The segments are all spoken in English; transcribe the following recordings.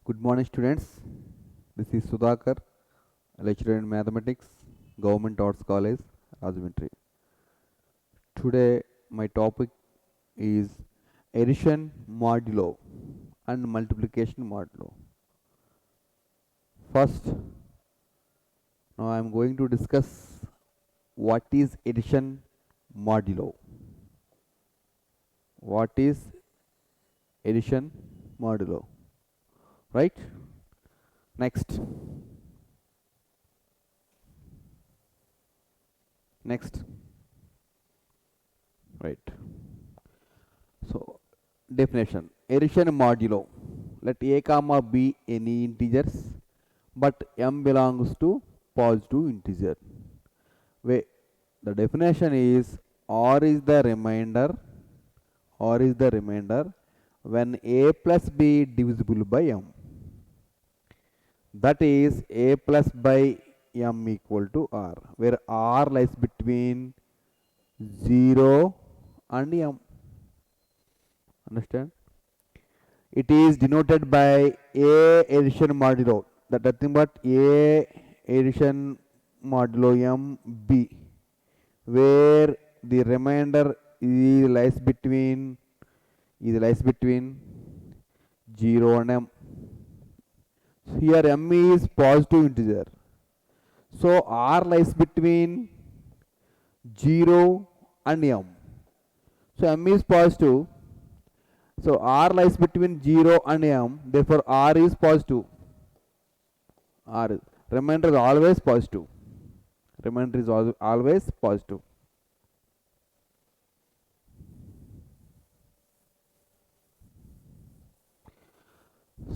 Good morning, students. This is Sudhakar, lecturer in mathematics, Government Arts College, Rajahmundry. Today, my topic is addition modulo and multiplication modulo. First, now I am going to discuss what is addition modulo. What is addition modulo? Right? Next. Next. Right. So, definition. Addition modulo. Let a comma be any integers, but m belongs to positive integer. Where the definition is r is the remainder when a plus b divisible by m. That is a plus by m equal to r, where r lies between 0 and m. Understand? It is denoted by a addition modulo. That nothing but a addition modulo m b, where the remainder lies between 0 and m. Here m is positive integer, so r lies between 0 and m. So m is positive, so r lies between 0 and m, therefore r is positive. Remainder is always positive. Remainder is always positive.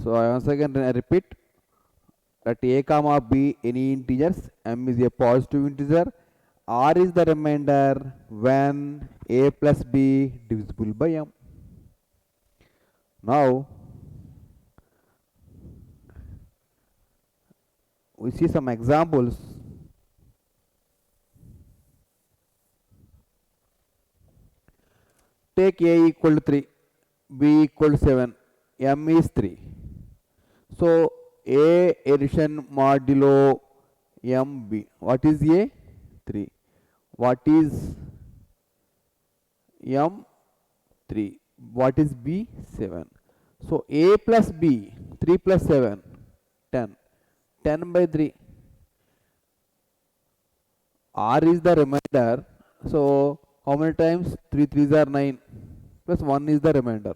So once again I repeat that a comma b any integers, m is a positive integer, r is the remainder when a plus b divisible by m. Now we see some examples. Take a equal to 3, b equal to 7, m is 3. So a addition modulo mb. What is a? 3. What is m? 3. What is b? 7. So a plus b, 3 plus 7, 10. 10 by 3. R is the remainder. So how many times? 3 3s are 9. Plus 1 is the remainder.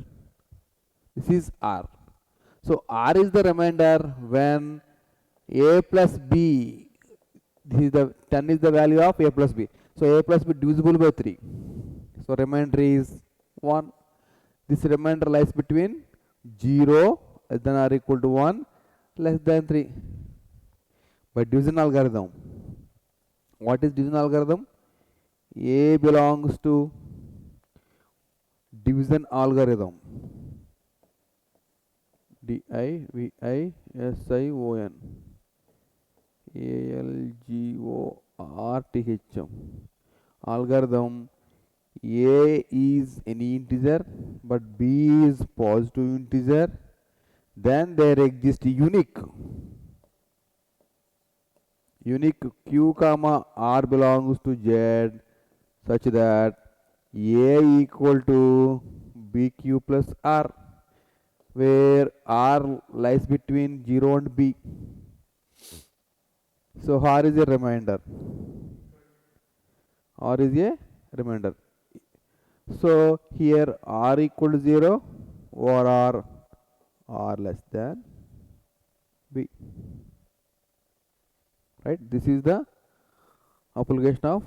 This is R. So R is the remainder when a plus b, this is the 10 is the value of a plus b. So a plus b divisible by 3. So remainder is 1. This remainder lies between 0 less than or equal to 1 less than 3. By division algorithm. What is division algorithm? A belongs to division algorithm. Division algorithm. Algorithm. A is any integer but b is positive integer, then there exists unique q comma r belongs to z such that a equal to bq plus r, where r lies between 0 and b. So r is a remainder. R is a remainder. So here r equal to 0 or r less than b. Right? This is the application of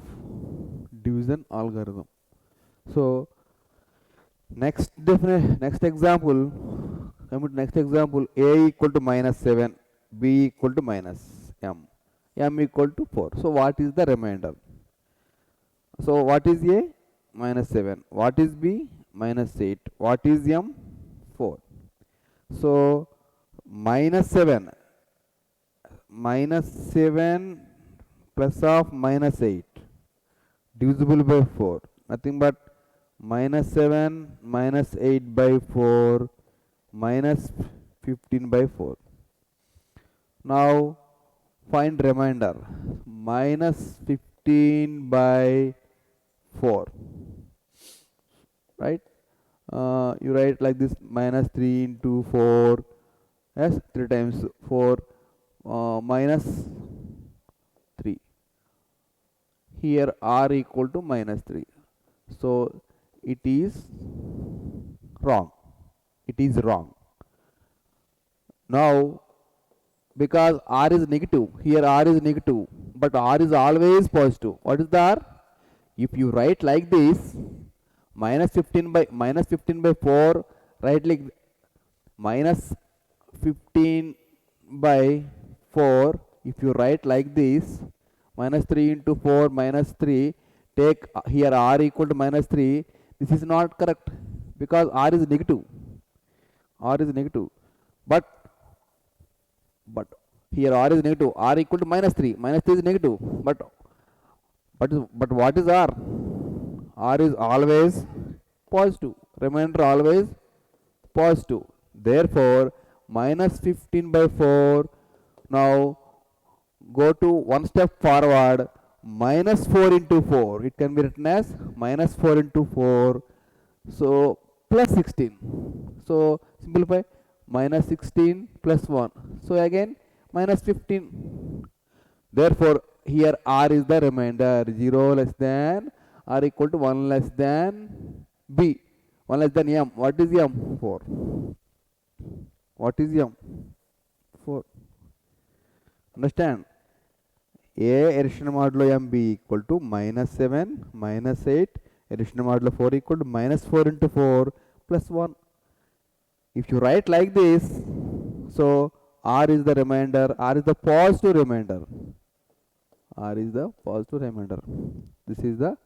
division algorithm. So next example, a equal to minus 7, b equal to minus m, m equal to 4. So what is the remainder? So what is a? Minus 7. What is b? Minus 8. What is m? 4. So minus 7 plus of minus 8 divisible by 4, nothing but minus 7 minus 8 by 4 minus 15 by 4. Now find remainder. Minus 15 by 4. Right? You write like this, minus 3 into 4. Yes, 3 times 4. Minus 3. Here r equal to minus 3. So it is wrong. It is wrong. Now, because r is negative, here r is negative, but r is always positive. What is the r? If you write like this, minus 15 by 4, write like minus 15 by 4. If you write like this, minus 3 into 4 minus 3, take here r equal to minus 3. This is not correct because r is negative. R is negative. But here r is negative. R equal to minus 3. Minus 3 is negative. But what is r? R is always positive. Remainder always positive. Therefore, minus 15 by 4. Now go to one step forward. Minus 4 into 4. It can be written as minus 4 into 4. So plus 16. So simplify. Minus 16 plus 1. So again minus 15. Therefore, here r is the remainder. 0 less than r equal to 1 less than b. 1 less than m. What is m? 4. What is m? 4. Understand? A addition modulo m b equal to minus 7 minus 8. Addition modulo 4 equal to minus 4 into 4 plus 1. If you write like this, so r is the remainder, r is the positive remainder. R is the positive remainder. This is the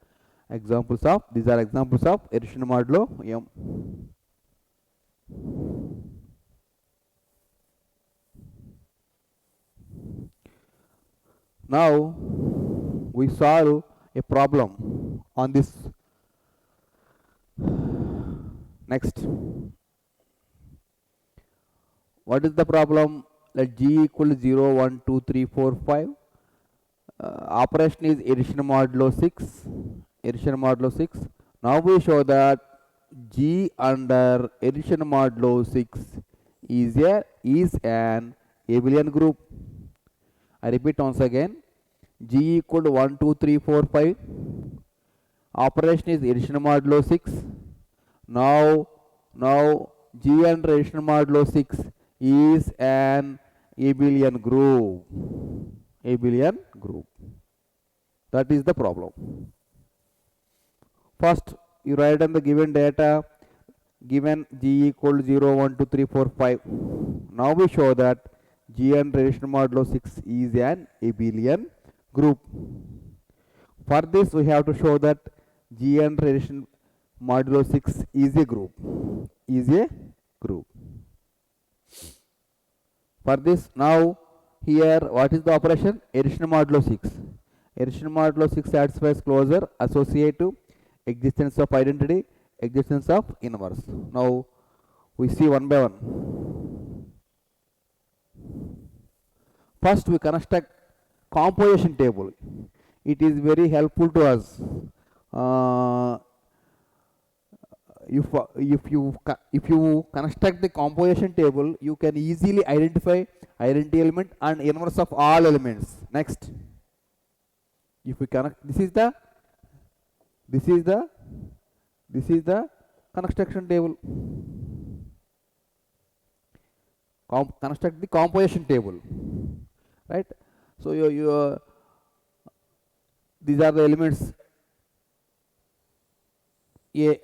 examples of, these are examples of addition modulo m. Now we solve a problem on this. Next. What is the problem? Let g equal to 0, 1, 2, 3, 4, 5. Operation is addition modulo 6. Addition modulo 6. Now we show that g under addition modulo 6 is an abelian group. I repeat once again. G equal to 1, 2, 3, 4, 5. Operation is addition modulo 6. Now g under addition modulo 6 is an abelian group. Abelian group. That is the problem. First, you write down the given data. Given g equal to 0, 1, 2, 3, 4, 5. Now we show that g under addition modulo 6 is an abelian group. For this, we have to show that g under addition modulo 6 is a group. Is a group. For this, now here what is the operation? Addition modulo 6. Addition modulo 6 satisfies closure, associative, existence of identity, existence of inverse. Now we see one by one. First we construct composition table. It is very helpful to us. If you construct the composition table, you can easily identify identity element and inverse of all elements. Next, if we connect, this is the construction table. Construct the composition table, right? So these are the elements A,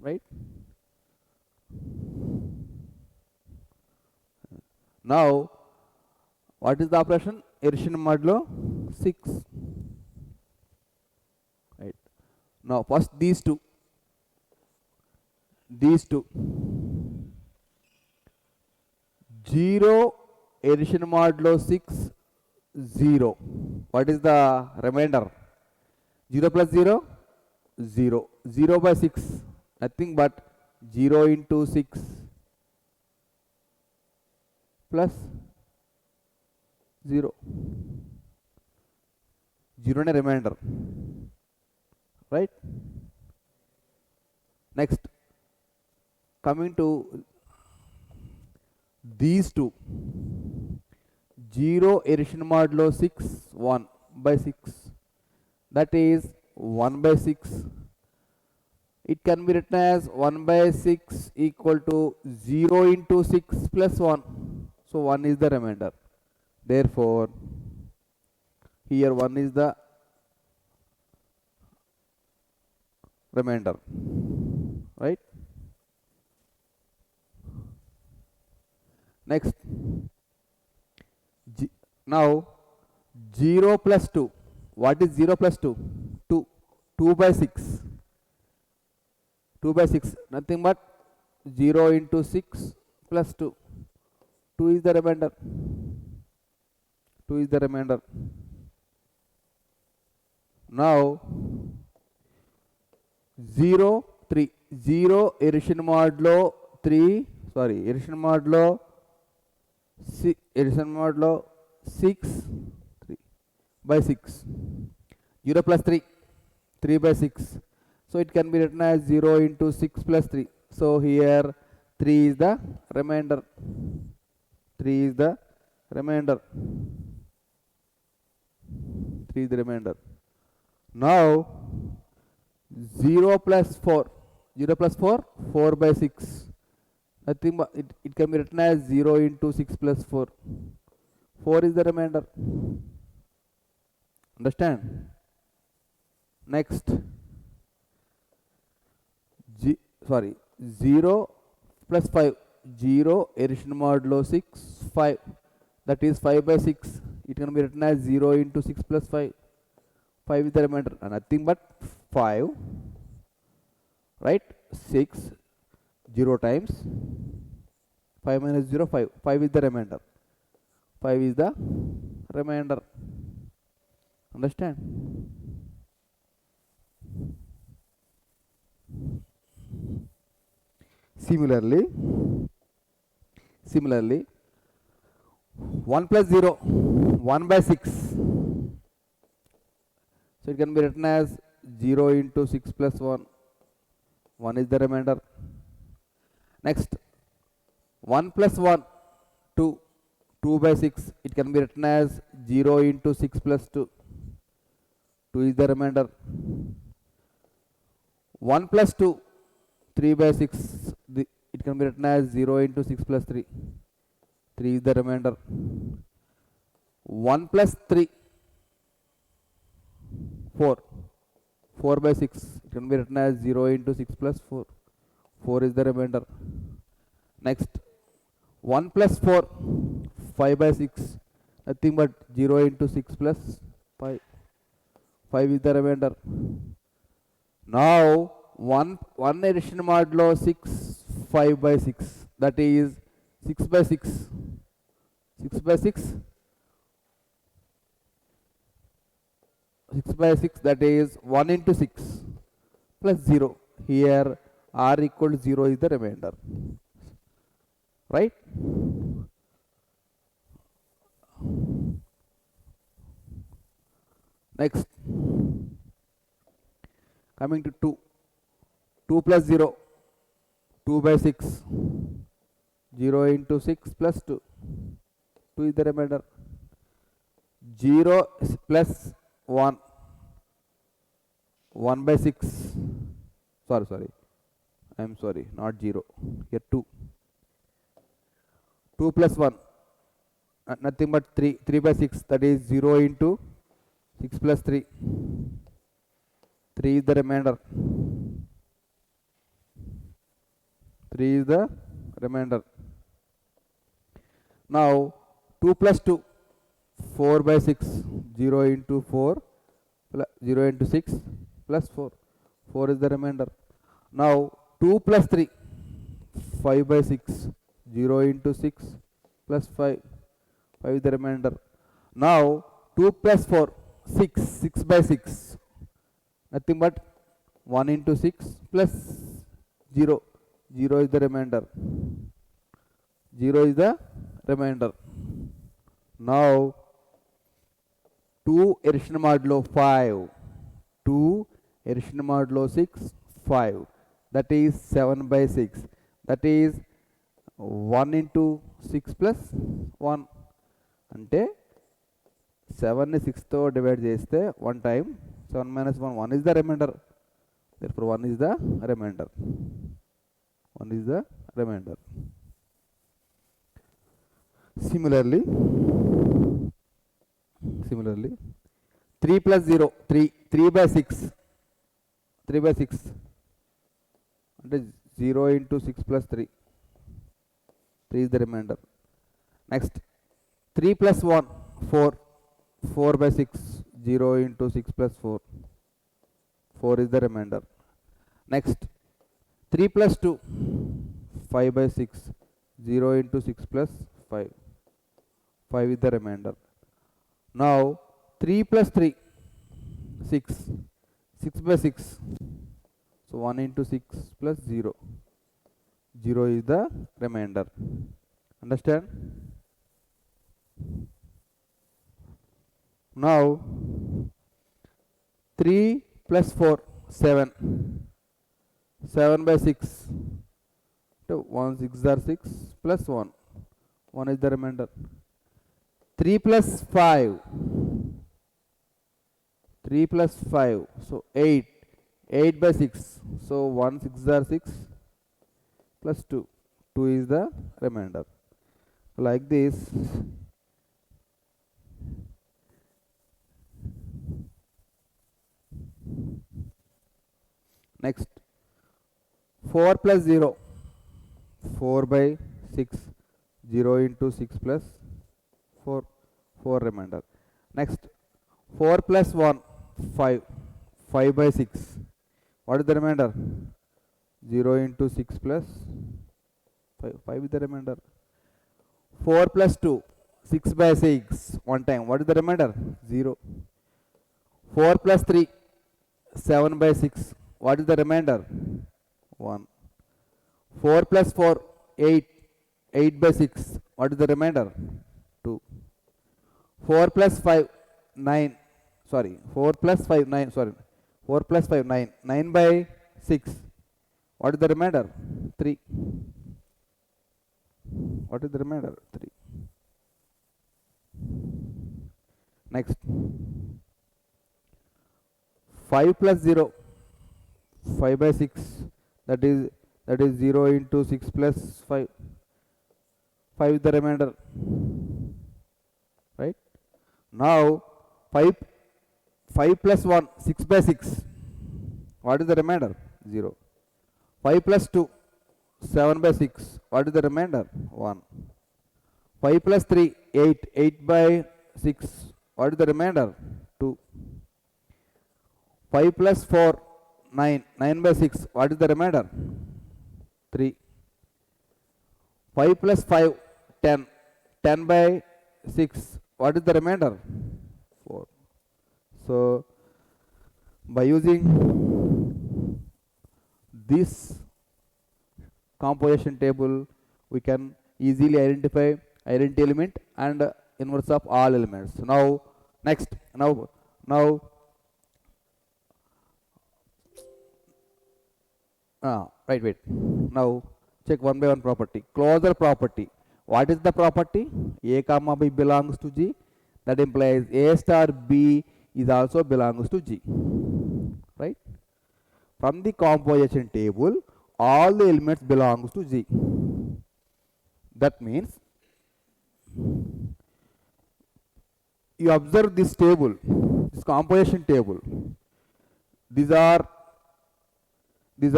right? Now, what is the operation? Addition modulo 6, right? Now, first these two, 0 addition modulo 6, 0. What is the remainder? 0 plus 0, 0. 0 by 6, nothing but 0 into 6 plus 0. 0 and a remainder. Right? Next, coming to these two. 0 addition modulo 6, 1 by 6. That is 1 by 6. It can be written as 1 by 6 equal to 0 into 6 plus 1. So 1 is the remainder. Therefore, here 1 is the remainder. Right? Next, now 0 plus 2. What is 0 plus 2? 2. 2 by 6. 2 by 6. Nothing but 0 into 6 plus 2. 2 is the remainder. 2 is the remainder. Now 0, 3. 0 addition modulo 3. Sorry, addition modulo 6. Addition modulo 6. 3 by 6. 0 plus 3. 3 by 6. So it can be written as 0 into 6 plus 3. So here 3 is the remainder. 3 is the remainder. 3 is the remainder. Now 0 plus 4. 0 plus 4. 4 by 6. Nothing but it can be written as 0 into 6 plus 4. 4 is the remainder. Understand? Next. 0 plus 5. 0 addition modulo 6, 5. That is 5 by 6. It can be written as 0 into 6 plus 5. 5 is the remainder. And nothing but 5. Right? 6. 0 times 5 minus 0, 5. 5 is the remainder. 5 is the remainder. Understand? Similarly, 1 plus 0, 1 by 6. So it can be written as 0 into 6 plus 1. 1 is the remainder. Next, 1 plus 1, 2. 2 by 6. It can be written as 0 into 6 plus 2. 2 is the remainder. 1 plus 2, 3 by 6. It can be written as 0 into 6 plus 3. 3 is the remainder. 1 plus 3, 4. 4 by 6. It can be written as 0 into 6 plus 4. 4 is the remainder. Next, 1 plus 4, 5 by 6. Nothing but 0 into 6 plus 5. 5 is the remainder. Now, 1 addition modulo 6, 5 by 6. That is 6 by 6. 6 by 6. 6 by 6, that is 1 into 6 plus 0. Here r equal to 0 is the remainder. Right? Next, coming to 2. 2 plus 0, 2 by 6. 0 into 6 plus 2. 2 is the remainder. 0 plus 1. 1 by 6. Sorry. I am sorry, not 0. Here 2. 2 plus 1. Nothing but 3. 3 by 6. That is 0 into 6 plus 3. 3 is the remainder. 3 is the remainder. Now 2 plus 2. 4 by 6. 0 into 4. 0 into 6 plus 4. 4 is the remainder. Now 2 plus 3. 5 by 6. 0 into 6 plus 5. 5 is the remainder. Now 2 plus 4. 6. 6 by 6. Nothing but 1 into 6 plus 0. 0 is the remainder. 0 is the remainder. Now 2 addition modulo 5. 2 addition modulo 6, 5. That is 7 by 6. That is 1 into 6 plus 1. అంటే 7ని 6తో divide చేస్తే 1 time 7 minus 1, 1 is the remainder. Therefore 1 is the remainder. 1 is the remainder. Similarly 3 plus 0, 3 by 6. 3 by 6 అంటే 0 into 6 plus 3. 3 is the remainder. Next 3 plus 1, 4. 4 by 6, 0 into 6 plus 4. 4 is the remainder. Next 3 plus 2, 5 by 6, 0 into 6 plus 5. 5 is the remainder. Now 3 plus 3, 6. 6 by 6. So 1 into 6 plus 0. 0 is the remainder. Understand? Now 3 plus 4, 7. 7 by 6. So 1 6 are 6 plus 1. 1 is the remainder. 3 plus 5. 3 plus 5. So 8. 8 by 6. So 1 6 are 6 plus 2. 2 is the remainder. Like this. Next 4 plus 0. 4 by 6. 0 into 6 plus 4. 4 remainder. Next 4 plus 1. 5. 5 by 6. What is the remainder? 0 into 6 plus 5. 5 is the remainder. 4 plus 2. 6 by 6. One time. What is the remainder? 0. 4 plus 3. 7 by 6. What is the remainder? 1. 4 plus 4. 8. 8 by 6. What is the remainder? 2. 4 plus 5. 9. Sorry. 4 plus 5. 9. Sorry. 4 plus 5. 9. 9 by 6. What is the remainder? 3. What is the remainder? 3. Next. 5 plus 0. 5 by 6. That is 0 into 6 plus 5. 5 is the remainder. Right? Now 5 plus 1. 6 by 6. What is the remainder? 0. 5 plus 2. 7 by 6. What is the remainder? 1. 5 plus 3. 8. 8 by 6. What is the remainder? 2. 5 plus 4. 9. 9 by 6. What is the remainder? 3. 5 plus 5. 10. 10 by 6. What is the remainder? 4. So, by using this composition table, we can easily identify identity element and inverse of all elements. Now, next, wait. Now, check one by one property. Closure property. What is the property? A comma B belongs to G. That implies A star B is also belongs to G. Right? From the composition table, all the elements belongs to G. That means you observe this table, this composition table. These are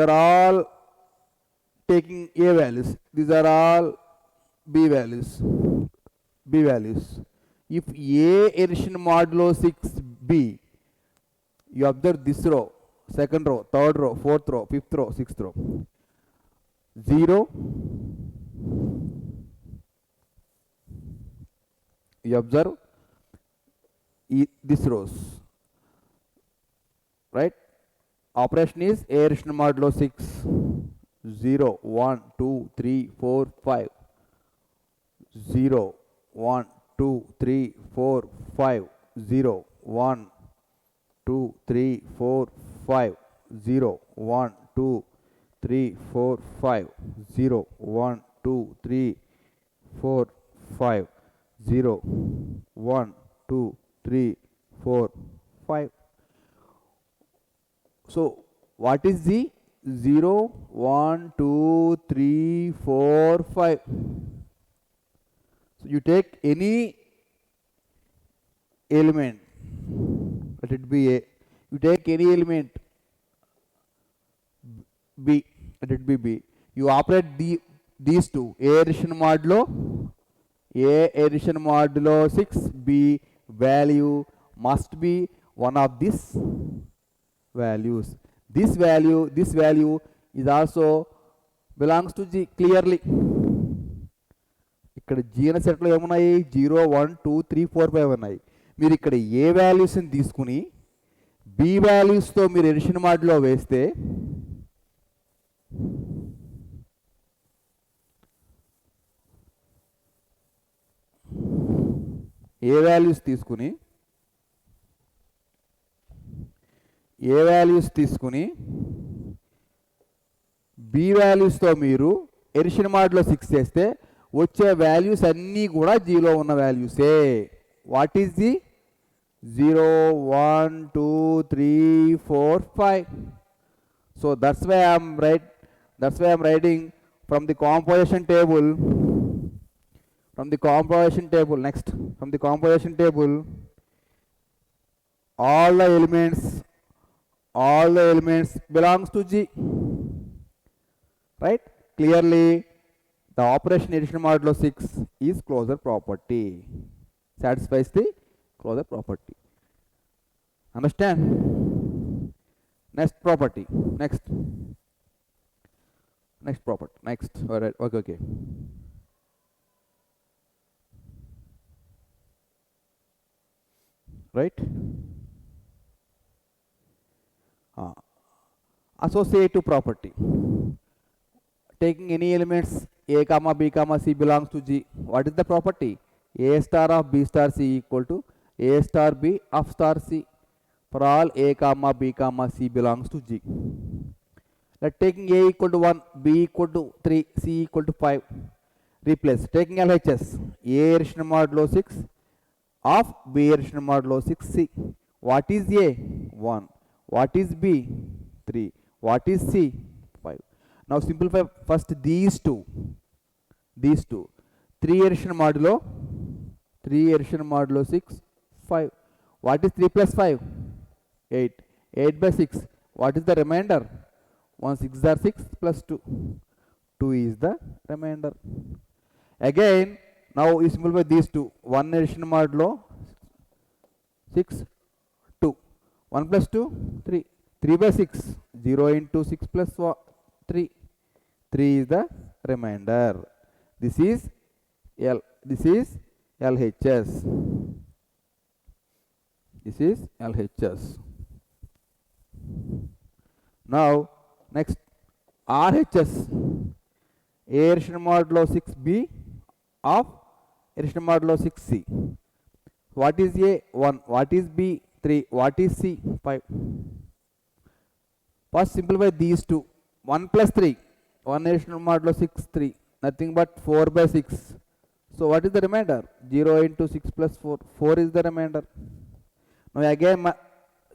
all taking A values. These are all B values. If A addition modulo 6B, you observe this row, second row, third row, fourth row, fifth row, sixth row. 0. You observe this rows. Right? Operation is A addition modulo 6. 0, 1, 2, 3, 4, 5. 0, 1, 2, 3, 4, 5. 0, 1, 2, 3, 4, 5. 0, 1, 2, 3, 4, 5. 0, 1, 2, 3, 4, 5. 0, 1, 2, 3, 4, 5. So, what is the 0, 1, 2, 3, 4, 5? So, you take any element, let it be A. You take any element B, let it be B. You operate these two, A addition modulo, A addition modulo 6, B value must be one of these values. This value is also belongs to G clearly. ఇక్కడ G అనే సెట్లో ఏమున్నాయి 0, 1, 2, 3, 4, 5 ఉన్నాయి. మీరు ఇక్కడ ఏ వాల్యూస్ని తీసుకుని B వాల్యూస్తో మీరు ఎడిషన్ మోడ్లో వేస్తే ఏ వాల్యూస్ బి వాల్యూస్తో మీరు ఎడిషన్ మోడ్లో 6 చేస్తే వచ్చే వాల్యూస్ అన్నీ కూడా జీలో ఉన్న వాల్యూసే. What is the 0, 1, 2, 3, 4, 5. So that's why I'm writing from the composition table. Next, from the composition table, all the elements belongs to G. Right? Clearly, the operation addition modulo 6 is closure property. Satisfies the closure property. Understand? Next property. Next property. Next. All right. Okay. Right? Associative property. Taking any elements A, B, C belongs to G. What is the property? A star of B star C equal to A star B of star C. For all A, B, C belongs to G. Let taking A equal to 1, B equal to 3, C equal to 5. Replace. Taking LHS. A addition modulo 6 of B addition modulo 6C. What is A? 1. What is B? 3. What is C? 5. Now simplify first these two. 3 addition modulo 6, 5. What is 3 plus 5? 8. 8 by 6. What is the remainder? 1 6 are 6 plus 2. 2 is the remainder. Again, now you simplify these two. 1 addition modulo 6, 2. 1 plus 2, 3. 3 by 6. 0 into 6 plus 3. 3 is the remainder. This is LHS. Now next RHS. A addition modulo 6B of addition modulo 6C. What is A? 1. What is B? 3. What is C? 5. First simplify these two. 1 plus 3. 1 addition modulo 6, 3. Nothing but 4 by 6. So what is the remainder? 0 into 6 plus 4. 4 is the remainder. Now again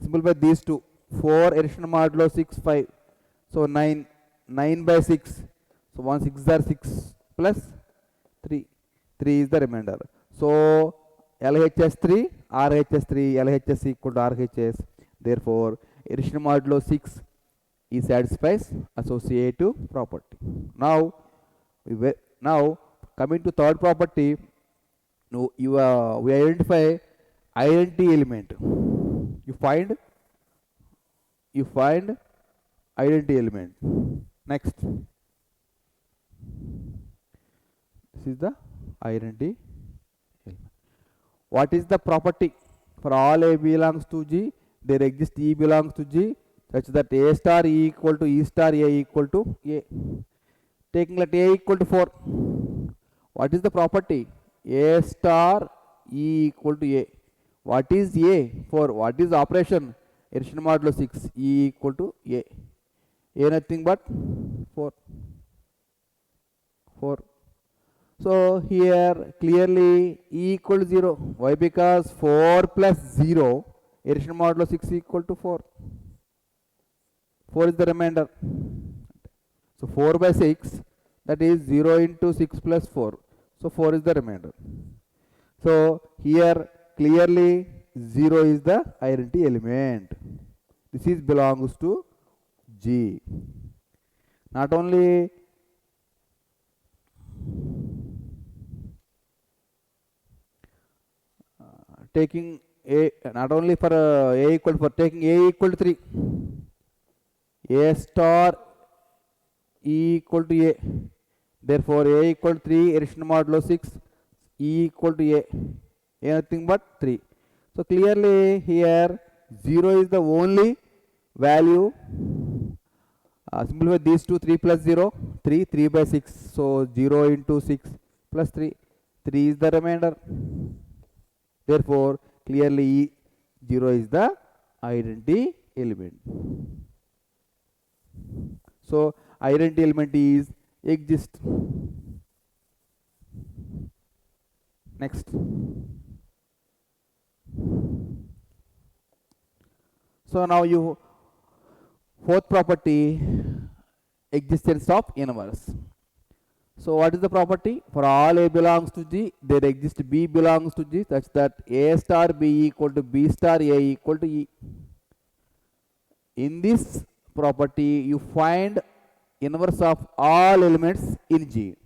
simplify these two. 4 addition modulo 6, 5. So 9. 9 by 6. So 1 6 are 6 plus 3. 3 is the remainder. So LHS 3, RHS 3, LHS equal to RHS. Therefore, addition modulo 6 is satisfies associative property. Now coming to third property, we identify identity element. You find identity element. Next, this is the identity element. What is the property? For all A belongs to G, there exists E belongs to G, such that A star E equal to E star A equal to A. Taking let A equal to 4. What is the property? A star E equal to A. What is A? 4. What is the operation? Addition modulo 6. E equal to A. A nothing but 4. 4. So here clearly E equal to 0. Why? Because 4 plus 0, addition modulo 6 equal to 4. 4 is the remainder. So 4 by 6, that is 0 into 6 plus 4. So 4 is the remainder. So here clearly 0 is the identity element. This is belongs to G. Not only taking A, not only for A equal for taking A equal to 3. A star E equal to A. Therefore, A equal to 3, addition modulo 6, E equal to A. A nothing but 3. So clearly here 0 is the only value. Simplify these two, 3 plus 0, 3, 3 by 6. So 0 into 6 plus 3, 3 is the remainder. Therefore, clearly 0 is the identity element. So identity element is exist. Next. So now you fourth property, existence of inverse. So what is the property? For all A belongs to G, there exists B belongs to G such that A star B equal to B star A equal to E. In this property, you find inverse of all elements in G.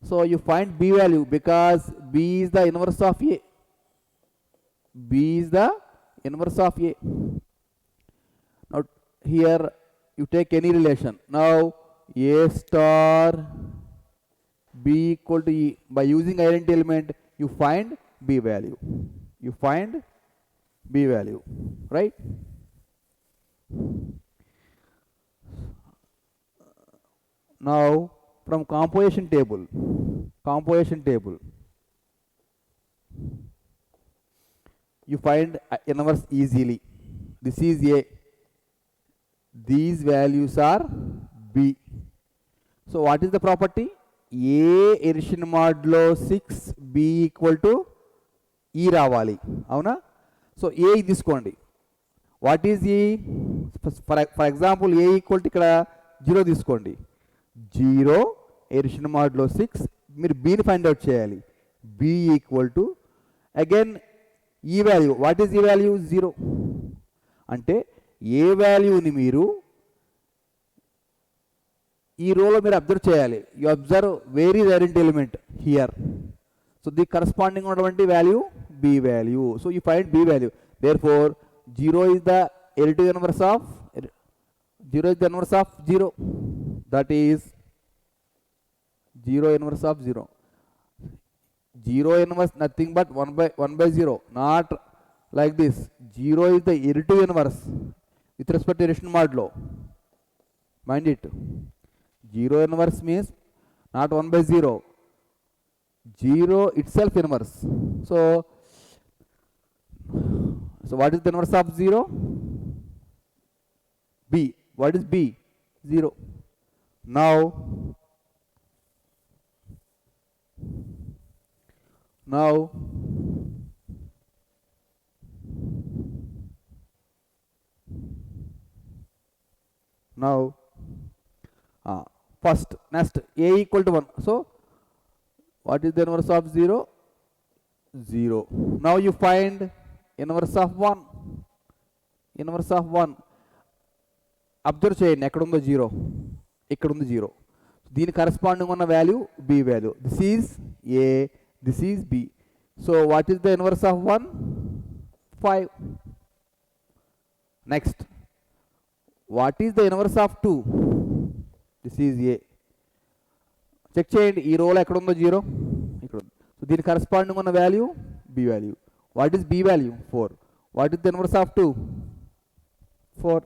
So you find B value because B is the inverse of A. B is the inverse of A. Now here you take any relation. Now A star B equal to E. By using identity element, you find B value. You find B value, right? Now from composition table, you find inverse easily. This is A. These values are B. So what is the property? A addition modulo 6 B equal to E రావాలి అవునా? So A తీసుకోండి. What is E? For example A equal to ఇక్కడ 0 తీసుకోండి. 0 addition modulo 6 మీరు Bని find out చేయాలి. B equal to again ఈ value. What is ఈ వాల్యూ? 0. అంటే ఏ వాల్యూని మీరు ఈ రోలో మీరు అబ్జర్వ్ చేయాలి. You observe where is identity element here. So the corresponding ఉన్నటువంటి value B value. So you find B value. Therefore 0 is the additive inverse of 0 is the inverse of 0. That is 0 inverse of 0. 0 inverse nothing but 1 by 0. Not like this. 0 is the additive inverse with respect to addition modulo. Mind it. 0 inverse means not 1 by 0. 0 itself inverse. So what is the inverse of 0? B. What is B? 0. Now first next A equal to 1. So what is the inverse of 0? 0. Now you find inverse of 1. Inverse of 1. Observe చేయండి ఎక్కడుందో 0, ఇక్కడ ఉంది 0. దీని corresponding ఉన్న value B value. This is A, this is B. So what is the inverse of 1? 5. Next what is the inverse of 2? This is A. Check చేయండి ఈ రోలో ఎక్కడుందో 0, ఇక్కడ ఉంది. సో దీని కరస్పాండింగ్ ఉన్న value B value. What is B value? 4. What is the inverse of 2? 4.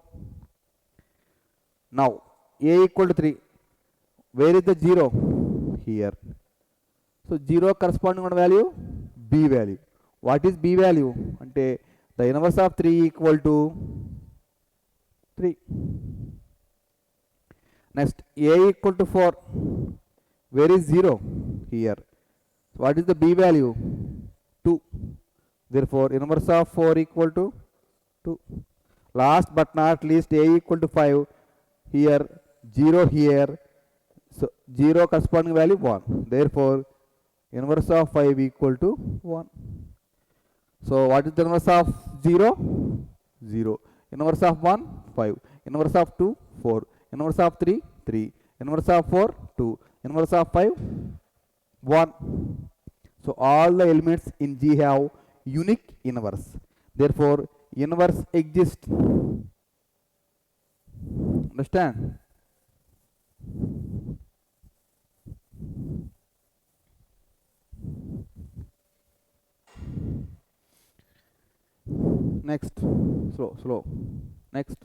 Now a equal to 3. Where is the 0? Here. So 0 corresponding value b value. What is b value? Ante the inverse of 3 equal to 3. Next a equal to 4. Where is 0? Here. So what is the b value? 2. Therefore inverse of 4 equal to 2. Last but not least a equal to 5. Here 0 here. So 0 corresponding value 1. Therefore inverse of 5 equal to 1. So what is the inverse of 0? 0. Inverse of 1? 5. Inverse of 2? 4. Inverse of 3? 3. Inverse of 4? 2. Inverse of 5? 1. So all the elements in G have unique inverse. Therefore inverse exists. Understand? Next, slow. Next.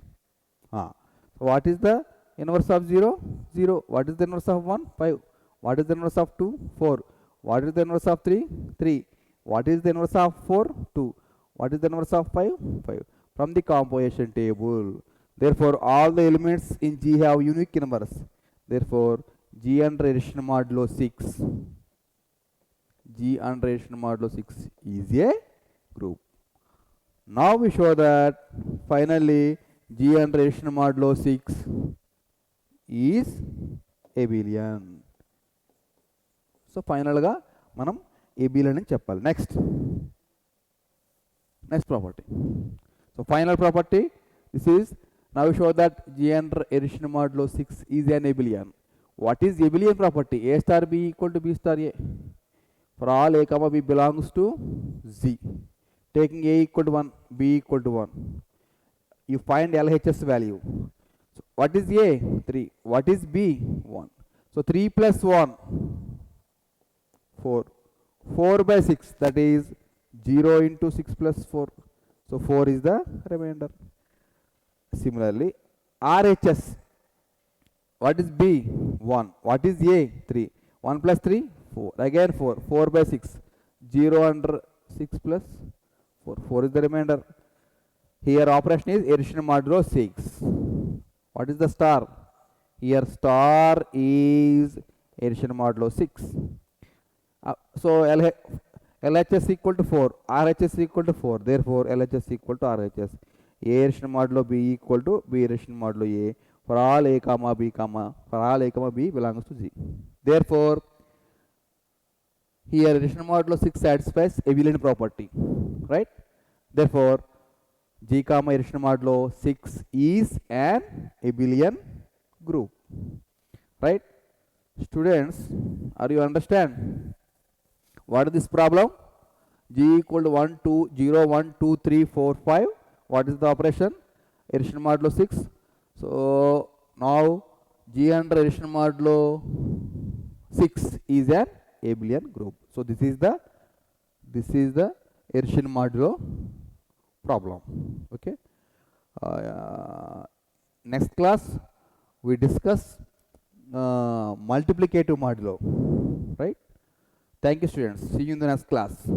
So what is the inverse of 0? 0. What is the inverse of 1? 5. What is the inverse of 2? 4. What is the inverse of 3? 3. What is the inverse of 4? 2. What is the inverse of 5? 5. From the composition table. Therefore all the elements in G have unique inverse. Therefore G under addition modulo 6. G under addition modulo 6 is a group. Now we show that finally G under addition modulo 6 is abelian. So final ga manam abelian ani cheppali. Next property. So final property, this is, now we show that G under addition modulo 6 is an abelian. What is abelian property? A star b equal to b star a. For all a comma b belongs to Z. Taking a equal to 1, b equal to 1. You find LHS value. So what is a? 3. What is b? 1. So 3 plus 1, 4. 4 by 6, that is 0 into 6 plus 4. So 4 is the remainder. Similarly, RHS. What is b? 1. What is a? 3. 1 plus 3, 4. Again 4. 4 by 6. 0 under 6 plus 4. 4 is the remainder. Here operation is addition modulo 6. What is the star? Here star is addition modulo 6. So LHS equal to 4. RHS equal to 4. Therefore LHS equal to RHS. A addition modulo B equal to B addition modulo A. For all a comma b comma, for all a comma b belongs to Z. Therefore here addition modulo 6 satisfies abelian property, right? Therefore G comma addition modulo 6 is an abelian group, right? Students, are you understand what is this problem? G equal to 1 2 0 1 2 3 4 5. What is the operation? Addition modulo 6. So now G under addition modulo 6 is an abelian group. So this is the addition modulo problem. Okay. Next class we discuss multiplicative modulo. Right. Thank you, students. See you in the next class.